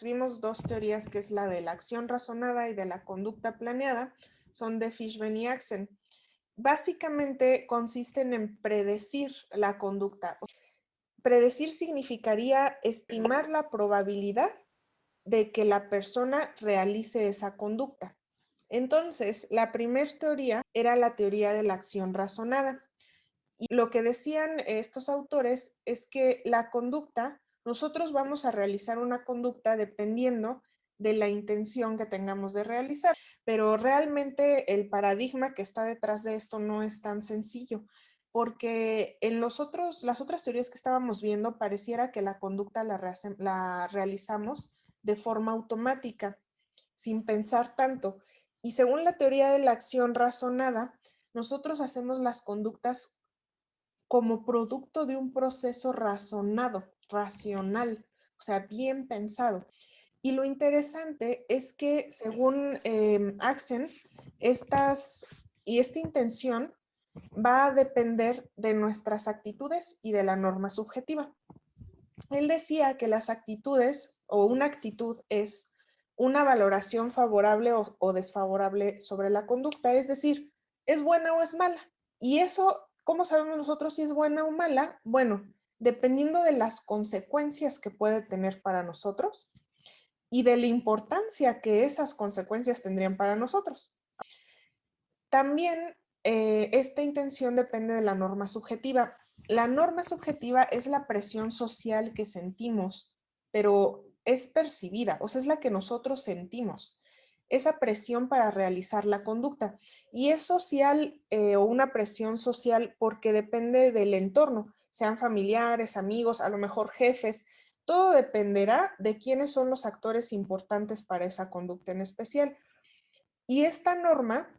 teorías, vimos dos teorías, que es la de la acción razonada y de la conducta planeada, son de Fishman y Axen. Básicamente consisten en predecir la conducta. Predecir significaría estimar la probabilidad de que la persona realice esa conducta. Entonces, la primera teoría era la teoría de la acción razonada. Y lo que decían estos autores es que la conducta, nosotros vamos a realizar una conducta dependiendo de la intención que tengamos de realizar, pero realmente el paradigma que está detrás de esto no es tan sencillo, porque en las otras teorías que estábamos viendo pareciera que la conducta la realizamos de forma automática, sin pensar tanto. Y según la teoría de la acción razonada, nosotros hacemos las conductas como producto de un proceso razonado, racional, o sea, bien pensado. Y lo interesante es que según Axen, esta intención va a depender de nuestras actitudes y de la norma subjetiva. Él decía que las actitudes o una actitud es una valoración favorable o desfavorable sobre la conducta, es decir, es buena o es mala. Y eso, ¿cómo sabemos nosotros si es buena o mala? Bueno, dependiendo de las consecuencias que puede tener para nosotros y de la importancia que esas consecuencias tendrían para nosotros. También esta intención depende de la norma subjetiva. La norma subjetiva es la presión social que sentimos, pero es percibida, o sea, es la que nosotros sentimos, esa presión para realizar la conducta. Y es social o una presión social porque depende del entorno, sean familiares, amigos, a lo mejor jefes. Todo dependerá de quiénes son los actores importantes para esa conducta en especial. Y esta norma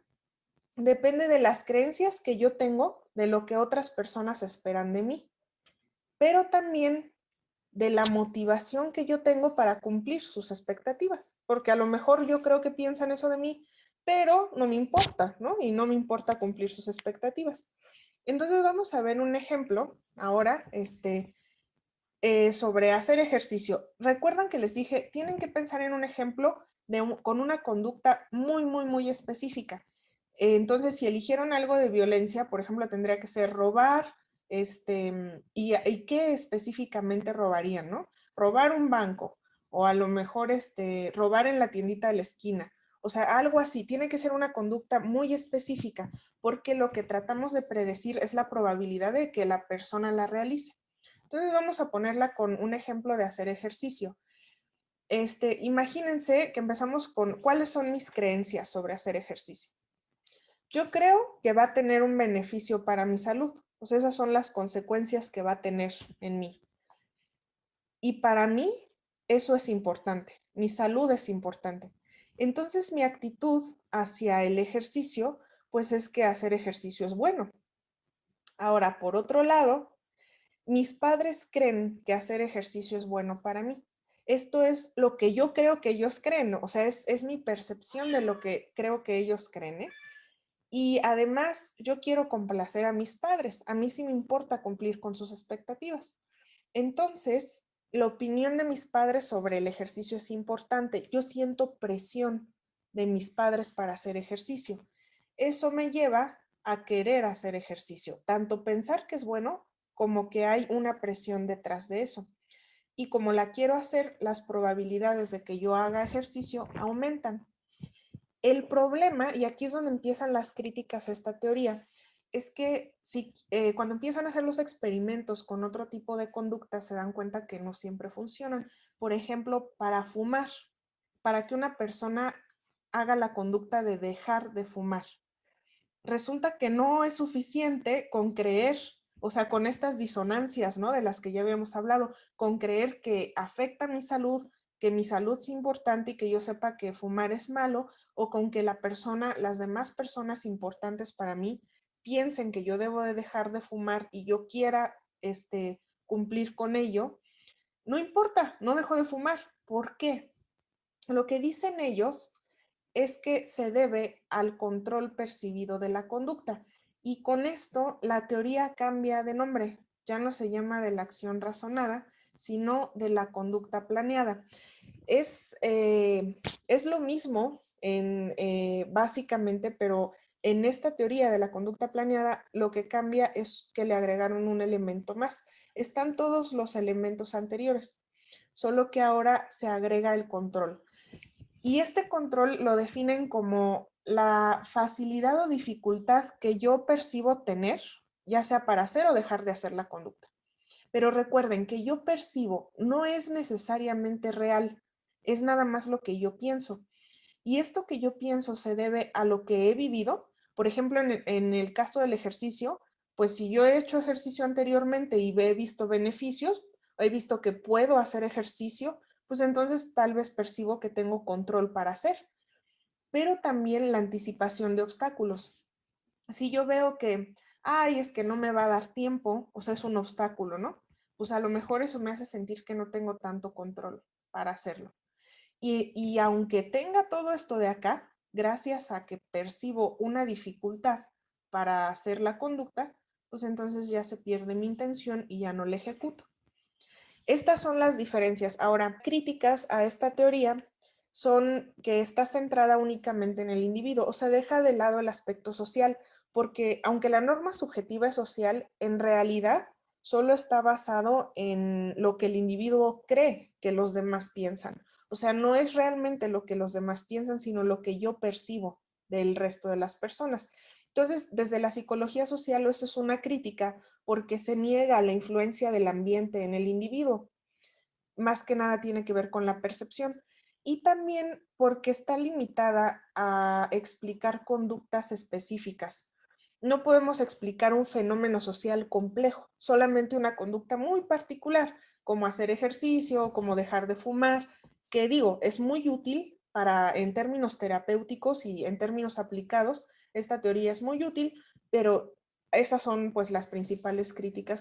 depende de las creencias que yo tengo, de lo que otras personas esperan de mí, pero también de la motivación que yo tengo para cumplir sus expectativas, porque a lo mejor yo creo que piensan eso de mí, pero no me importa, ¿no? Y no me importa cumplir sus expectativas. Entonces vamos a ver un ejemplo ahora, sobre hacer ejercicio. Recuerdan que les dije, tienen que pensar en un ejemplo con una conducta muy, muy, muy específica. Entonces, si eligieron algo de violencia, por ejemplo, tendría que ser robar, y qué específicamente robarían, ¿no? Robar un banco o a lo mejor robar en la tiendita de la esquina. O sea, algo así. Tiene que ser una conducta muy específica porque lo que tratamos de predecir es la probabilidad de que la persona la realice. Entonces vamos a ponerla con un ejemplo de hacer ejercicio. Imagínense que empezamos con cuáles son mis creencias sobre hacer ejercicio. Yo creo que va a tener un beneficio para mi salud. O sea, esas son las consecuencias que va a tener en mí. Y para mí eso es importante. Mi salud es importante. Entonces mi actitud hacia el ejercicio, pues es que hacer ejercicio es bueno. Ahora, por otro lado, mis padres creen que hacer ejercicio es bueno para mí. Esto es lo que yo creo que ellos creen, o sea, es mi percepción de lo que creo que ellos creen, ¿eh? Y además, yo quiero complacer a mis padres. A mí sí me importa cumplir con sus expectativas. Entonces, la opinión de mis padres sobre el ejercicio es importante. Yo siento presión de mis padres para hacer ejercicio. Eso me lleva a querer hacer ejercicio, tanto pensar que es bueno como que hay una presión detrás de eso. Y como la quiero hacer, las probabilidades de que yo haga ejercicio aumentan. El problema, y aquí es donde empiezan las críticas a esta teoría, es que cuando empiezan a hacer los experimentos con otro tipo de conductas se dan cuenta que no siempre funcionan. Por ejemplo, para fumar, para que una persona haga la conducta de dejar de fumar. Resulta que no es suficiente con creer, o sea, con estas disonancias, ¿no? De las que ya habíamos hablado, con creer que afecta mi salud, que mi salud es importante y que yo sepa que fumar es malo, o con que las demás personas importantes para mí piensen que yo debo de dejar de fumar y yo quiera cumplir con ello. No importa, no dejo de fumar. ¿Por qué? Lo que dicen ellos es que se debe al control percibido de la conducta. Y con esto la teoría cambia de nombre. Ya no se llama de la acción razonada, sino de la conducta planeada. Es lo mismo básicamente, pero en esta teoría de la conducta planeada, lo que cambia es que le agregaron un elemento más. Están todos los elementos anteriores, solo que ahora se agrega el control. Y este control lo definen como la facilidad o dificultad que yo percibo tener, ya sea para hacer o dejar de hacer la conducta. Pero recuerden que yo percibo no es necesariamente real, es nada más lo que yo pienso. Y esto que yo pienso se debe a lo que he vivido. Por ejemplo, en el caso del ejercicio, pues si yo he hecho ejercicio anteriormente y he visto beneficios, he visto que puedo hacer ejercicio, pues entonces tal vez percibo que tengo control para hacer. Pero también la anticipación de obstáculos. Si yo veo que, ay, es que no me va a dar tiempo, o sea, es un obstáculo, ¿no? Pues a lo mejor eso me hace sentir que no tengo tanto control para hacerlo. Y aunque tenga todo esto de acá, gracias a que percibo una dificultad para hacer la conducta, pues entonces ya se pierde mi intención y ya no la ejecuto. Estas son las diferencias. Ahora, críticas a esta teoría son que está centrada únicamente en el individuo, o sea, deja de lado el aspecto social, porque aunque la norma subjetiva es social, en realidad solo está basado en lo que el individuo cree que los demás piensan. O sea, no es realmente lo que los demás piensan, sino lo que yo percibo del resto de las personas. Entonces, desde la psicología social, eso es una crítica porque se niega la influencia del ambiente en el individuo. Más que nada tiene que ver con la percepción. Y también porque está limitada a explicar conductas específicas. No podemos explicar un fenómeno social complejo, solamente una conducta muy particular, como hacer ejercicio, como dejar de fumar, que digo, es muy útil para en términos terapéuticos y en términos aplicados, esta teoría es muy útil, pero esas son pues las principales críticas